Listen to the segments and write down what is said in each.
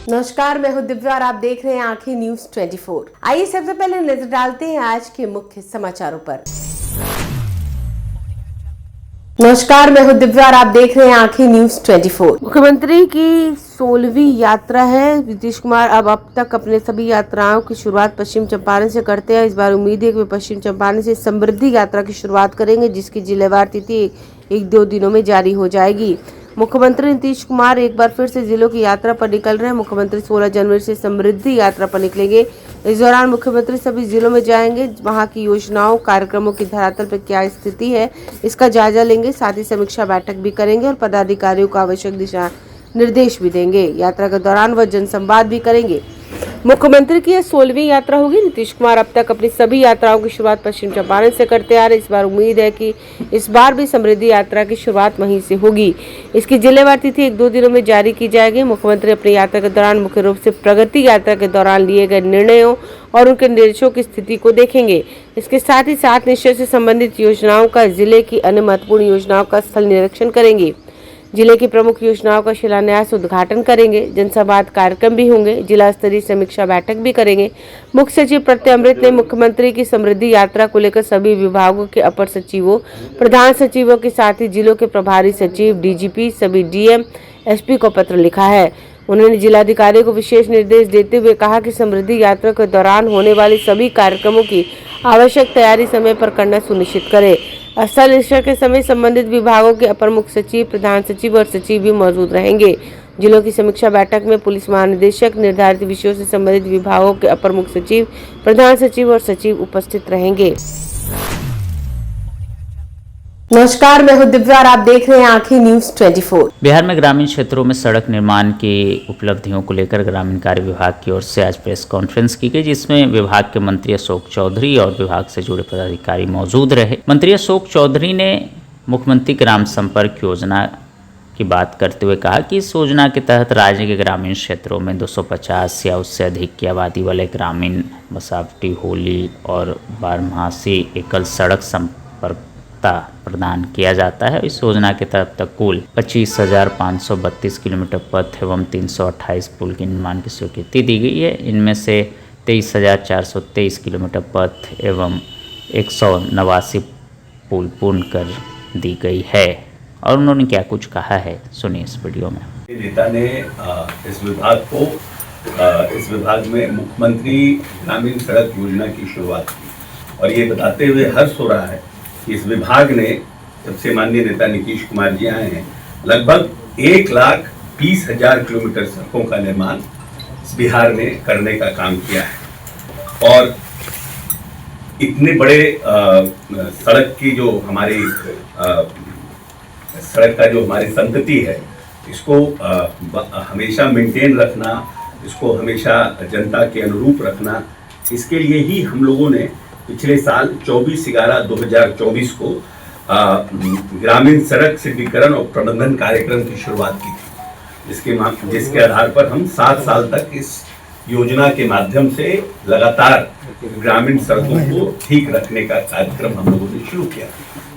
नमस्कार, मैं हूं दिव्या और आप देख रहे हैं आंखें न्यूज 24। आइए सबसे पहले नजर डालते हैं आज के मुख्य समाचारों पर। नमस्कार, मैं हूं दिव्या और आप देख रहे हैं आंखें न्यूज 24। मुख्यमंत्री की 16वीं यात्रा है। नीतीश कुमार अब तक अपने सभी यात्राओं की शुरुआत पश्चिम चंपारण से करते हैं। इस बार उम्मीद है कि वे पश्चिम चंपारण से समृद्धि यात्रा की शुरुआत करेंगे, जिसकी जिलेवार तिथि 1-2 दिनों में जारी हो जाएगी। मुख्यमंत्री नीतीश कुमार एक बार फिर से जिलों की यात्रा पर निकल रहे हैं। मुख्यमंत्री 16 जनवरी से समृद्धि यात्रा पर निकलेंगे। इस दौरान मुख्यमंत्री सभी जिलों में जाएंगे, वहां की योजनाओं कार्यक्रमों की धरातल पर क्या स्थिति है इसका जायजा लेंगे। साथ ही समीक्षा बैठक भी करेंगे और पदाधिकारियों को आवश्यक दिशा निर्देश भी देंगे। यात्रा के दौरान वह जनसंवाद भी करेंगे। मुख्यमंत्री की यह 16वीं यात्रा होगी। नीतीश कुमार अब तक अपनी सभी यात्राओं की शुरुआत पश्चिम चंपारण से करते आ रहे। इस बार उम्मीद है कि इस बार भी समृद्धि यात्रा की शुरुआत वहीं से होगी। इसकी जिलेवार तिथि 1-2 दिनों में जारी की जाएगी। मुख्यमंत्री अपनी यात्रा के दौरान मुख्य रूप से प्रगति यात्रा के दौरान लिए गए निर्णयों और उनके निर्देशों की स्थिति को देखेंगे। इसके साथ ही 7 निश्चय से संबंधित योजनाओं का, जिले की अन्य महत्वपूर्ण योजनाओं का स्थल निरीक्षण करेंगे। जिले की प्रमुख योजनाओं का शिलान्यास उद्घाटन करेंगे। जनसंवाद कार्यक्रम भी होंगे। जिला स्तरीय समीक्षा बैठक भी करेंगे। मुख्य सचिव प्रत्यय अमृत ने मुख्यमंत्री की समृद्धि यात्रा को लेकर सभी विभागों के अपर सचिवों, प्रधान सचिवों के साथ ही जिलों के प्रभारी सचिव, डीजीपी, सभी डीएम, एसपी को पत्र लिखा है। उन्होंने जिलाधिकारी को विशेष निर्देश देते हुए कहा कि समृद्धि यात्रा के दौरान होने वाले सभी कार्यक्रमों की आवश्यक तैयारी समय पर करना सुनिश्चित करें। स्थल निरीक्षण के समय संबंधित विभागों के अपर मुख्य सचिव, प्रधान सचिव और सचिव भी मौजूद रहेंगे। जिलों की समीक्षा बैठक में पुलिस महानिदेशक, निर्धारित विषयों से संबंधित विभागों के अपर मुख्य सचिव, प्रधान सचिव और सचिव उपस्थित रहेंगे। नमस्कार, मैं हूं दिव्या और आप देख रहे हैं आंखें न्यूज 24। बिहार में ग्रामीण क्षेत्रों में सड़क निर्माण की उपलब्धियों को लेकर ग्रामीण कार्य विभाग की ओर से आज प्रेस कॉन्फ्रेंस की गई, जिसमें विभाग के मंत्री अशोक चौधरी और विभाग से जुड़े पदाधिकारी मौजूद रहे। मंत्री अशोक चौधरी ने मुख्यमंत्री ग्राम संपर्क योजना की बात करते हुए कहा कि इस योजना के तहत राज्य के ग्रामीण क्षेत्रों में 250 या उससे अधिक की आबादी वाले ग्रामीण बसावटी, होली और बारहमासी एकल सड़क संपर्क प्रदान किया जाता है। इस योजना के तहत तक कुल 25,532 किलोमीटर पथ एवं 328 पुल के निर्माण की स्वीकृति दी गई है। इनमें से 23,423 किलोमीटर पथ एवं 189 पुल पूर्ण कर दी गई है। और उन्होंने क्या कुछ कहा है, सुनिए इस वीडियो में। नेता ने इस विभाग में मुख्यमंत्री ग्रामीण सड़क योजना की शुरुआत की और ये बताते हुए हर्ष हो रहा है कि इस विभाग ने, जब से माननीय नेता नीतीश कुमार जी आए हैं, लगभग 1,20,000 किलोमीटर सड़कों का निर्माण इस बिहार में करने का काम किया है। और इतने बड़े सड़क की जो हमारी सड़क का जो हमारी संतति है, इसको हमेशा मेंटेन रखना, इसको हमेशा जनता के अनुरूप रखना, इसके लिए ही हम लोगों ने पिछले साल 24/11/2024 को ग्रामीण सड़क सिद्धिकरण और प्रबंधन कार्यक्रम की शुरुआत की थी, जिसके आधार पर हम 7 साल तक इस योजना के माध्यम से लगातार ग्रामीण सड़कों को ठीक रखने का कार्यक्रम हम लोगों ने शुरू किया।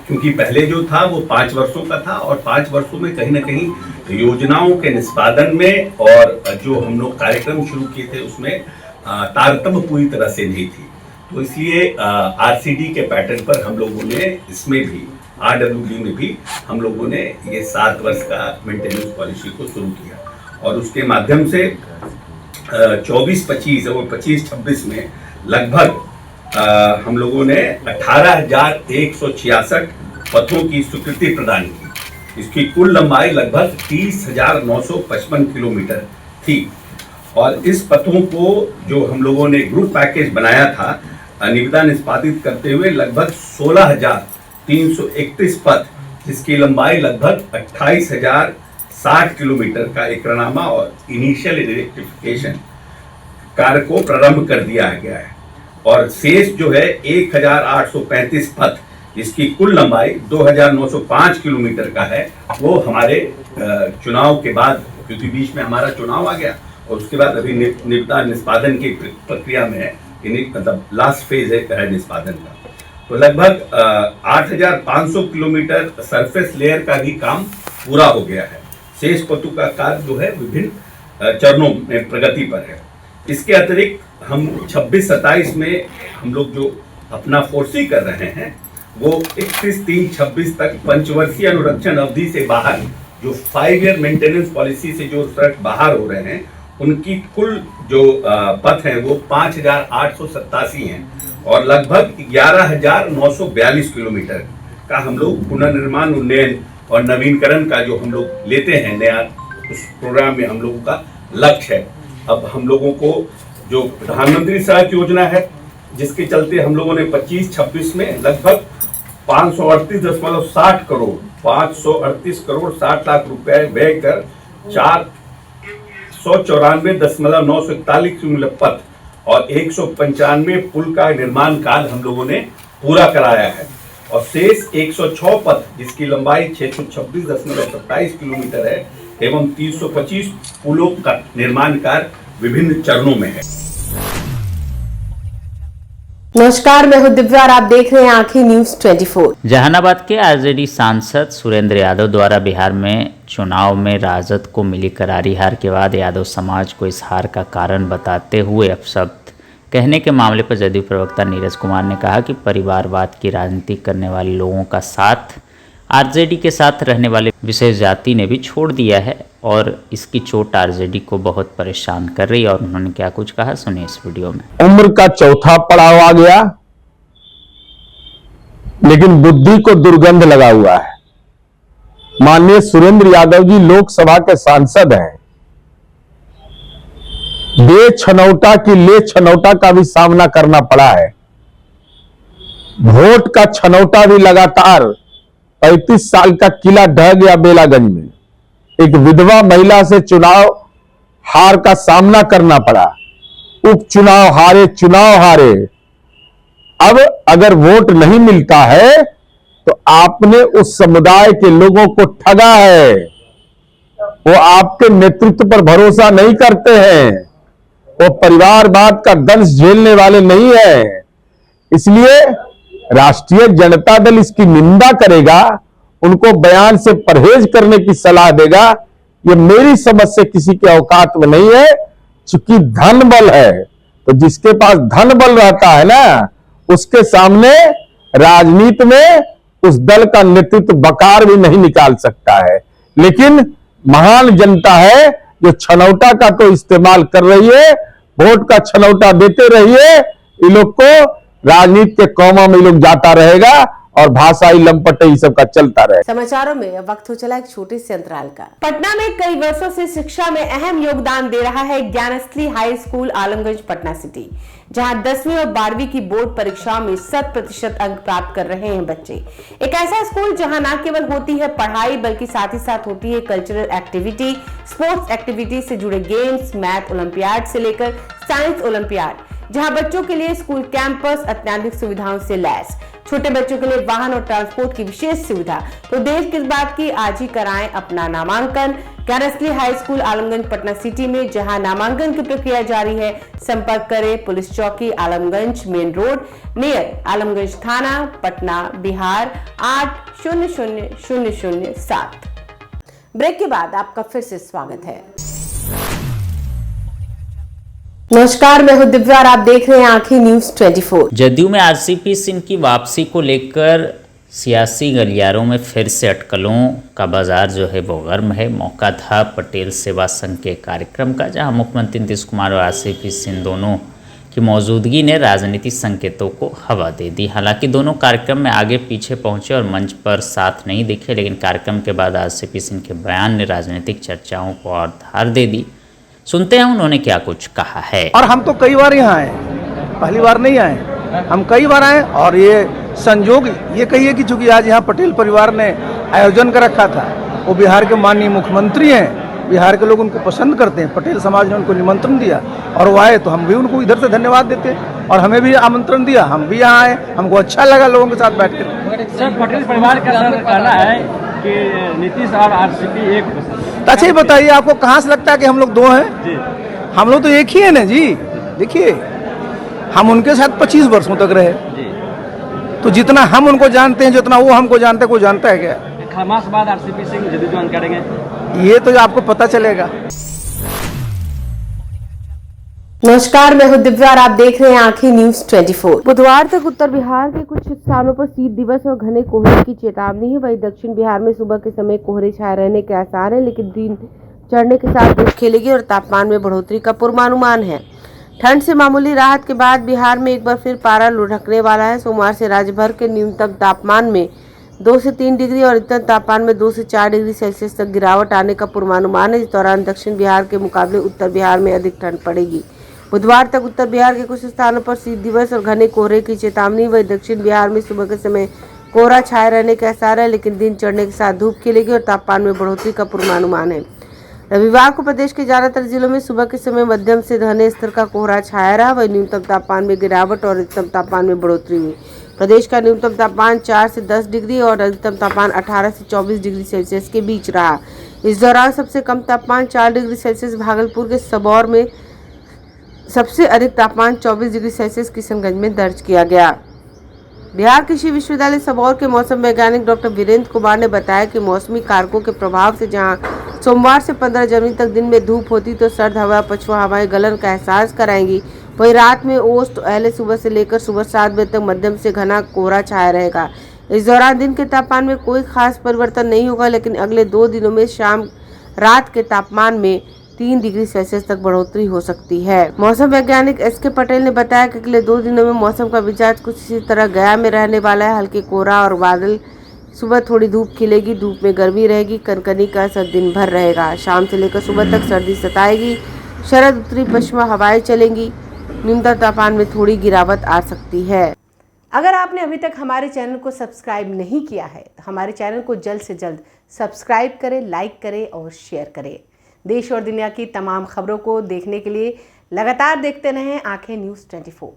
क्योंकि पहले जो था वो 5 वर्षों का था और 5 वर्षों में कहीं ना कहीं योजनाओं के निष्पादन में और जो हम लोग कार्यक्रम शुरू किए थे उसमें तारतम्य पूरी तरह से नहीं थी। तो इसलिए आरसीडी के पैटर्न पर हम लोगों ने इसमें भी आरडब्ल्यूडी में भी हम लोगों ने ये 7 वर्ष का मेंटेनेंस पॉलिसी को शुरू किया और उसके माध्यम से 24-25 और 25-26 में लगभग हम लोगों ने 18,166 पथों की स्वीकृति प्रदान की। इसकी कुल लंबाई लगभग 30,955 किलोमीटर थी और इस पथों को जो हम लोगों ने ग्रुप पैकेज बनाया था, निविदा निष्पादित करते हुए लगभग 16,331 पथ, जिसकी लंबाई लगभग 28,060 किलोमीटर का एकरनामा और इनिशियल इलेक्ट्रिफिकेशन कार्य को प्रारंभ कर दिया गया है। और शेष जो है 1,835 पथ, जिसकी कुल लंबाई 2,905 किलोमीटर का है, वो हमारे चुनाव के बाद, क्योंकि बीच में हमारा चुनाव आ गया और उसके बाद अभी निविदा निष्पादन की प्रक्रिया में है, मतलब लास्ट फेज है निष्पादन का। तो लगभग 8,500 किलोमीटर सरफेस लेयर का भी काम पूरा हो गया है। शेष पथों का कार्य जो है विभिन्न चरणों में प्रगति पर है। इसके अतिरिक्त हम 26-27 में हम लोग जो अपना फोर्सी कर रहे हैं वो 31-3-26 तक पंचवर्षीय अनुरक्षण अवधि से बाहर जो 5 ईयर मेंटेनेंस पॉलिसी से जो सड़क बाहर हो रहे हैं उनकी कुल जो पथ है वो 5,887 हैं और लगभग 11,942 किलोमीटर का हम लोग पुनर्निर्माण, उन्नयन और नवीनीकरण का जो हम लोग लेते हैं नया, उस प्रोग्राम में हम लोगों का लक्ष्य है। अब हम लोगों को जो प्रधानमंत्री सड़क योजना है जिसके चलते हम लोगों ने 25-26 में लगभग 538.60 करोड़ 60 लाख रुपए व्यय कर 494.941 किलोमीटर पथ और 195 पुल का निर्माण कार्य हम लोगों ने पूरा कराया है और शेष 106 पथ जिसकी लंबाई 626.27 किलोमीटर है एवं 325 पुलों का निर्माण कार्य विभिन्न चरणों में है। नमस्कार, मैं हूं दिव्या और आप देख रहे हैं आंखें न्यूज 24। जहानाबाद के आरजेडी सांसद सुरेंद्र यादव द्वारा बिहार में चुनाव में राजद को मिली करारी हार के बाद यादव समाज को इस हार का कारण बताते हुए अपशब्द कहने के मामले पर जदयू प्रवक्ता नीरज कुमार ने कहा कि परिवारवाद की राजनीति करने वाले लोगों का साथ आरजेडी के साथ रहने वाले विशेष जाति ने भी छोड़ दिया है और इसकी चोट आरजेडी को बहुत परेशान कर रही है। और उन्होंने क्या कुछ कहा, सुनिए इस वीडियो में। उम्र का चौथा पड़ाव आ गया, लेकिन बुद्धि को दुर्गंध लगा हुआ है। माननीय सुरेंद्र यादव जी लोकसभा के सांसद हैं, बे छनौटा की ले छनौटा का भी सामना करना पड़ा है। वोट का छनौटा भी लगातार 35 साल का किला ढह गया बेलागंज में। एक विधवा महिला से चुनाव हार का सामना करना पड़ा, उपचुनाव हारे, चुनाव हारे। अब अगर वोट नहीं मिलता है तो आपने उस समुदाय के लोगों को ठगा है। वो आपके नेतृत्व पर भरोसा नहीं करते हैं, वो परिवारवाद का दंश झेलने वाले नहीं है। इसलिए राष्ट्रीय जनता दल इसकी निंदा करेगा, उनको बयान से परहेज करने की सलाह देगा। ये मेरी समझ से किसी के औकात में नहीं है। चूंकि धन बल है तो जिसके पास धन बल रहता है ना, उसके सामने राजनीति में उस दल का नेतृत्व बकार भी नहीं निकाल सकता है। लेकिन महान जनता है जो छनौटा का तो इस्तेमाल कर रही है, वोट का छनौटा देते रहिए। ये लोग को राजनीति के कौमा में लोग जाता रहेगा और भाषाई लंपट ये सब का चलता रहे। समाचारों में अब वक्त हो चला एक छोटे से अंतराल का। पटना में कई वर्षों से शिक्षा में अहम योगदान दे रहा है Gyansthali high school Alamganj Patna city, जहां 10वीं और 12वीं की बोर्ड परीक्षाओं में 100% अंक प्राप्त कर रहे हैं बच्चे। एक ऐसा स्कूल जहां न केवल होती है पढ़ाई बल्कि साथ ही साथ होती है कल्चरल एक्टिविटी, स्पोर्ट्स एक्टिविटी से जुड़े गेम्स, मैथ ओलंपियाड से लेकर साइंस ओलंपियाड, जहां बच्चों के लिए स्कूल कैंपस अत्याधुनिक सुविधाओं से लैस, छोटे बच्चों के लिए वाहन और ट्रांसपोर्ट की विशेष सुविधा। तो देर किस बात की, आज ही कराएं अपना नामांकन Gyansthali high school Alamganj Patna city में, जहां नामांकन की प्रक्रिया जारी है। संपर्क करें पुलिस चौकी Alamganj main road near Alamganj थाना पटना बिहार 800007। ब्रेक के बाद आपका फिर से स्वागत है। नमस्कार, मैं हूं दिव्या और आप देख रहे हैं आंखें न्यूज 24। जदयू में आरसीपी सिंह की वापसी को लेकर सियासी गलियारों में फिर से अटकलों का बाजार जो है वो गर्म है। मौका था पटेल सेवा संघ के कार्यक्रम का, जहां मुख्यमंत्री नीतीश कुमार और आरसीपी सिंह दोनों की मौजूदगी ने राजनीतिक संकेतों को हवा दे दी। हालांकि दोनों कार्यक्रम में आगे पीछे पहुंचे और मंच पर साथ नहीं दिखे, लेकिन कार्यक्रम के बाद आरसीपी सिंह के बयान ने राजनीतिक चर्चाओं को और धार दे दी। सुनते हैं उन्होंने क्या कुछ कहा है। और हम तो कई बार यहाँ आए, पहली बार नहीं आए, हम कई बार आए। और ये संयोग ये कहिए कि चूंकि आज यहाँ पटेल परिवार ने आयोजन कर रखा था, वो बिहार के माननीय मुख्यमंत्री हैं, बिहार के लोग उनको पसंद करते हैं, पटेल समाज ने उनको निमंत्रण दिया और वो आए, तो हम भी उनको इधर से धन्यवाद देते हैं। और हमें भी आमंत्रण दिया, हम भी यहाँ आए, हमको अच्छा लगा लोगों के साथ बैठ कर। सर, पटेल परिवार का कहना है कि नीतीश और आरसीपी एक। अच्छा, ये बताइए आपको कहाँ से लगता है कि हम लोग दो हैं जी? हम लोग तो एक ही है ना जी। देखिए, हम उनके साथ 25 वर्षों तक रहे जी। तो जितना हम उनको जानते हैं, जितना वो हमको जानते हैं, कोई जानता है क्या? खास बात आरसीपी सिंह जदयू ज्वाइन करेंगे, ये तो आपको पता चलेगा। नमस्कार, मैं हूं दिव्या और आप देख रहे हैं आंखें न्यूज 24। बुधवार तक उत्तर बिहार के कुछ स्थानों पर शीत दिवस और घने कोहरे की चेतावनी है। वहीं दक्षिण बिहार में सुबह के समय कोहरे छाए रहने के आसार है, लेकिन दिन चढ़ने के साथ धूप खिलेगी और तापमान में बढ़ोतरी का पूर्वानुमान है। ठंड से मामूली राहत के बाद बिहार में एक बार फिर पारा लुढ़कने वाला है। सोमवार से राज्य भर के न्यूनतम तापमान में 2 से 3 डिग्री और अधिकतम तापमान में 2 से 4 डिग्री सेल्सियस तक गिरावट आने का पूर्वानुमान है। इस दौरान दक्षिण बिहार के मुकाबले उत्तर बिहार में अधिक ठंड पड़ेगी। बुधवार तक उत्तर बिहार के कुछ स्थानों पर शीत दिवस और घने कोहरे की चेतावनी। वही दक्षिण बिहार में सुबह के समय कोहरा छाए रहने के आसार है, लेकिन दिन चढ़ने के साथ धूप खिलेगी और तापमान में बढ़ोतरी का पूर्वानुमान है। रविवार को प्रदेश के ज्यादातर जिलों में सुबह के समय मध्यम से घने स्तर का कोहरा छाया रहा। वही न्यूनतम तापमान में गिरावट और अधिकतम तापमान में बढ़ोतरी हुई। प्रदेश का न्यूनतम तापमान 4 से 10 डिग्री और अधिकतम तापमान 18 से 24 डिग्री सेल्सियस के बीच रहा। इस दौरान सबसे कम तापमान 4 डिग्री सेल्सियस भागलपुर के सबौर में, सबसे अधिक तापमान 24 डिग्री सेल्सियस किशनगंज में दर्ज किया गया। बिहार कृषि विश्वविद्यालय सबौर के मौसम वैज्ञानिक डॉक्टर वीरेंद्र कुमार ने बताया कि मौसमी कारकों के प्रभाव से जहां सोमवार से 15 जनवरी तक दिन में धूप होती तो सर्द हवा पछुआ हवाएं गलन का एहसास कराएंगी। वहीं रात में ओस पहले सुबह से लेकर सुबह 7 बजे तक मध्यम से घना कोहरा छाया रहेगा। इस दौरान दिन के तापमान में कोई खास परिवर्तन नहीं होगा, लेकिन अगले 2 दिनों में शाम रात के तापमान में 3 डिग्री सेल्सियस तक बढ़ोतरी हो सकती है। मौसम वैज्ञानिक एस.के. पटेल ने बताया कि अगले 2 दिनों में मौसम का मिजाज कुछ इसी तरह गया में रहने वाला है। हल्के कोहरा और बादल, सुबह थोड़ी धूप खिलेगी, धूप में गर्मी रहेगी, कनकनी का असर दिन भर रहेगा। शाम से लेकर सुबह तक सर्दी सताएगी। शरद उत्तरी पश्चिमा हवाएं चलेंगी। न्यूनतम तापमान में थोड़ी गिरावट आ सकती है। अगर आपने अभी तक हमारे चैनल को सब्सक्राइब नहीं किया है तो हमारे चैनल को जल्द से जल्द सब्सक्राइब करें, लाइक करें और शेयर करें। देश और दुनिया की तमाम खबरों को देखने के लिए लगातार देखते रहें आंखें न्यूज़ 24।